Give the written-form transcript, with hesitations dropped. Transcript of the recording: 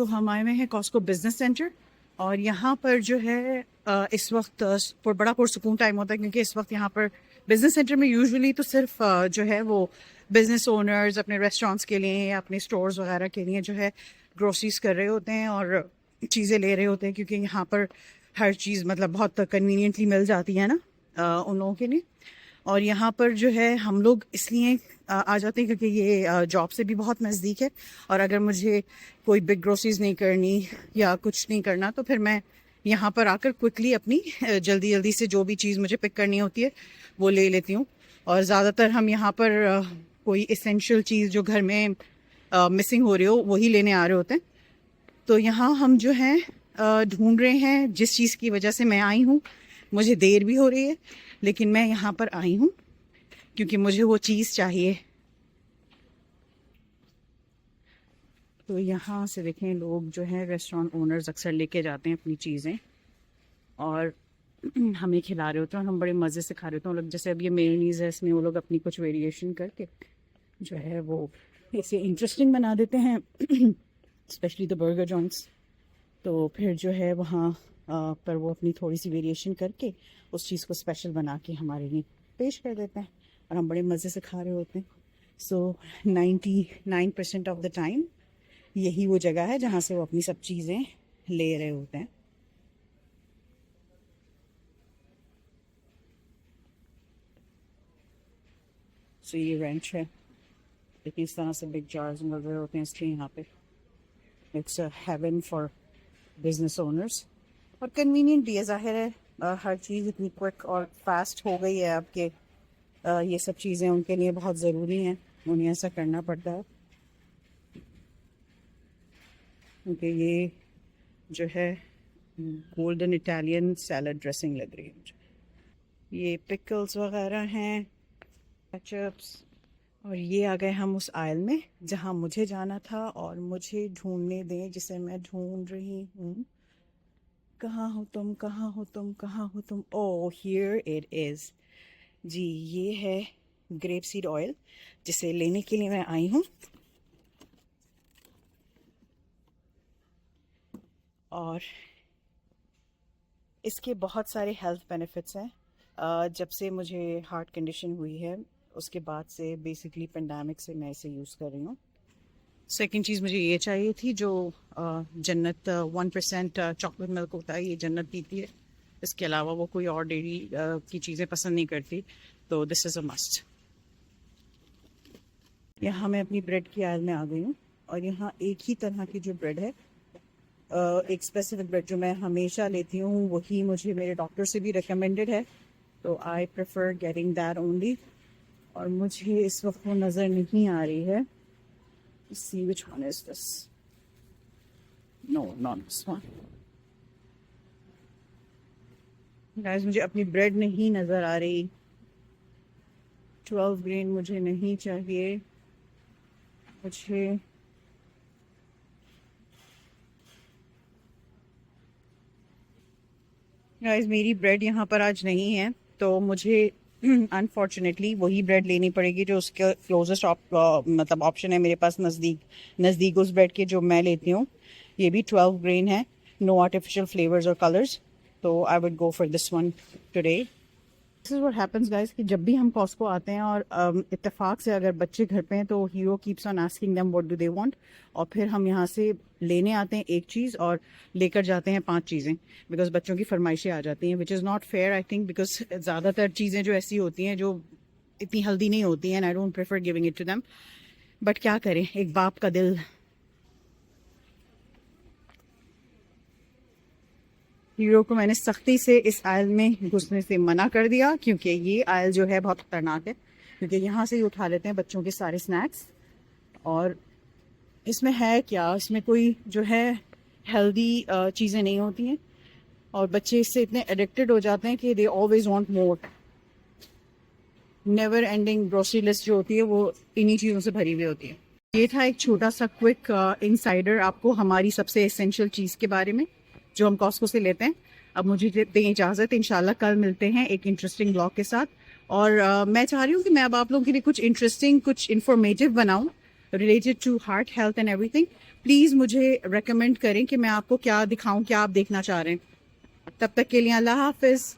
तो हम आए हुए हैं कॉस्को बिजनेस सेंटर और यहाँ पर जो है इस वक्त बड़ा पुरसुकून टाइम होता है क्योंकि इस वक्त यहाँ पर बिजनेस सेंटर में यूजुअली तो सिर्फ जो है वो बिजनेस ओनर्स अपने रेस्टोरेंट्स के लिए या अपने स्टोर्स वगैरह के लिए जो है ग्रोसरीज कर रहे होते हैं और चीज़ें ले रहे होते हैं क्योंकि यहाँ पर हर चीज़ मतलब बहुत कन्वीनियंटली मिल जाती है ना उन लोगों के लिए। और यहाँ पर जो है हम लोग इसलिए आ जाते हैं क्योंकि ये जॉब से भी बहुत नज़दीक है और अगर मुझे कोई बिग ग्रोसरीज नहीं करनी या कुछ नहीं करना तो फिर मैं यहाँ पर आकर क्विकली अपनी जल्दी जल्दी से जो भी चीज़ मुझे पिक करनी होती है वो ले लेती हूँ। और ज़्यादातर हम यहाँ पर कोई इसेंशियल चीज़ जो घर में मिसिंग हो रही हो वही लेने आ रहे होते हैं। तो यहाँ हम जो हैं ढूंढ रहे हैं जिस चीज़ की वजह से मैं आई हूँ। मुझे देर भी हो रही है लेकिन मैं यहाँ पर आई हूँ क्योंकि मुझे वो चीज़ चाहिए। तो यहाँ से देखें लोग जो हैं रेस्टोरेंट ओनर्स अक्सर लेके जाते हैं अपनी चीज़ें और हमें खिला रहे होते हैं और हम बड़े मज़े से खा रहे होते हैं। लोग जैसे अब ये मेयोनीज़ है इसमें वो लोग अपनी कुछ वेरिएशन करके जो है वो इसे इंटरेस्टिंग बना देते हैं स्पेशली द बर्गर जॉइंट्स। तो फिर जो है वहाँ पर वो अपनी थोड़ी सी वेरिएशन करके उस चीज़ को स्पेशल बना के हमारे लिए पेश कर देते हैं और हम बड़े मज़े से खा रहे होते हैं। सो 99% ऑफ द टाइम यही वो जगह है जहाँ से वो अपनी सब चीज़ें ले रहे होते हैं। सो ये रेंच है लेकिन इस तरह से बिग जार्स मिल रहे होते हैं इसलिए यहाँ पे it's a haven for business owners और कन्वीनियंट भी है। ज़ाहिर है हर चीज़ इतनी क्विक और फास्ट हो गई है आपके ये सब चीज़ें उनके लिए बहुत ज़रूरी हैं, उन्हें ऐसा करना पड़ता है क्योंकि ये जो है गोल्डन इटालियन सैलड ड्रेसिंग लग रही है मुझे। ये पिकल्स वगैरह हैं, केचप्स। और ये आ गए हम उस आयल में जहाँ मुझे जाना था और मुझे ढूंढने दें जिसे मैं ढूंढ रही हूँ। कहाँ हो तुम, कहाँ हो तुम, कहाँ हो तुम? ओह हियर इट इज़ जी। ये है ग्रेप सीड ऑयल जिसे लेने के लिए मैं आई हूँ और इसके बहुत सारे हेल्थ बेनिफिट्स हैं। जब से मुझे हार्ट कंडीशन हुई है उसके बाद से बेसिकली पेंडेमिक से मैं इसे यूज़ कर रही हूँ। सेकंड चीज़ मुझे ये चाहिए थी जो जन्नत 1% चॉकलेट मिल्क होता है, ये जन्नत पीती है। इसके अलावा वो कोई और डेयरी की चीज़ें पसंद नहीं करती, तो दिस इज़ अ मस्ट। यहाँ मैं अपनी ब्रेड की आयल में आ गई हूँ और यहाँ एक ही तरह की जो ब्रेड है, एक स्पेसिफिक ब्रेड जो मैं हमेशा लेती हूँ वही मुझे मेरे डॉक्टर से भी रिकमेंडेड है, तो I prefer getting that only. और मुझे इस वक्त वो नज़र नहीं आ रही है। See which one is this? No, not this one. Guys, मुझे अपनी ब्रेड नहीं नज़र आ रही। 12 ग्रेन मुझे नहीं चाहिए। मुझे गाइस मेरी ब्रेड यहाँ पर आज नहीं है तो मुझे अनफॉर्चुनेटली वही ब्रेड लेनी पड़ेगी जो उसके क्लोजेस्ट मतलब ऑप्शन है मेरे पास नज़दीक उस ब्रेड के जो मैं लेती हूँ। ये भी 12 ग्रेन है, नो आर्टिफिशियल फ्लेवर्स और कलर्स, तो I would go for this one today. This is what happens guys कि जब भी हम कॉस्को आते हैं और इत्तेफाक से अगर बच्चे घर पे हैं तो hero keeps on asking them what do they want, और फिर हम यहाँ से लेने आते हैं एक चीज़ और लेकर जाते हैं 5 चीज़ें बिकॉज बच्चों की फरमाइशें आ जाती हैं, which is not fair I think, because ज़्यादातर चीज़ें जो ऐसी होती हैं जो इतनी हेल्दी नहीं होती हैं and I don't prefer giving it to them, but क्या करें, एक बाप का दिल। हीरो को मैंने सख्ती से इस आयल में घुसने से मना कर दिया क्योंकि ये आयल जो है बहुत खतरनाक है, क्योंकि यहाँ से ही उठा लेते हैं बच्चों के सारे स्नैक्स। और इसमें है क्या, इसमें कोई जो है हेल्दी चीज़ें नहीं होती हैं और बच्चे इससे इतने एडिक्टेड हो जाते हैं कि they always want more. Never ending grocery list जो होती है वो इन्हीं चीज़ों से भरी हुई होती है। ये था एक छोटा सा क्विक इनसाइडर आपको हमारी सबसे एसेंशियल चीज़ के बारे में जो हम कॉस्को से लेते हैं। अब मुझे दें इजाज़त, इंशाल्लाह कल मिलते हैं एक इंटरेस्टिंग ब्लॉग के साथ। और मैं चाह रही हूँ कि मैं अब आप लोगों के लिए कुछ इंटरेस्टिंग, कुछ इन्फॉर्मेटिव बनाऊँ, related to heart health and everything, please मुझे रेकमेंड करें कि मैं आपको क्या दिखाऊं, क्या आप देखना चाह रहे हैं। तब तक के लिए अल्लाह हाफिज़।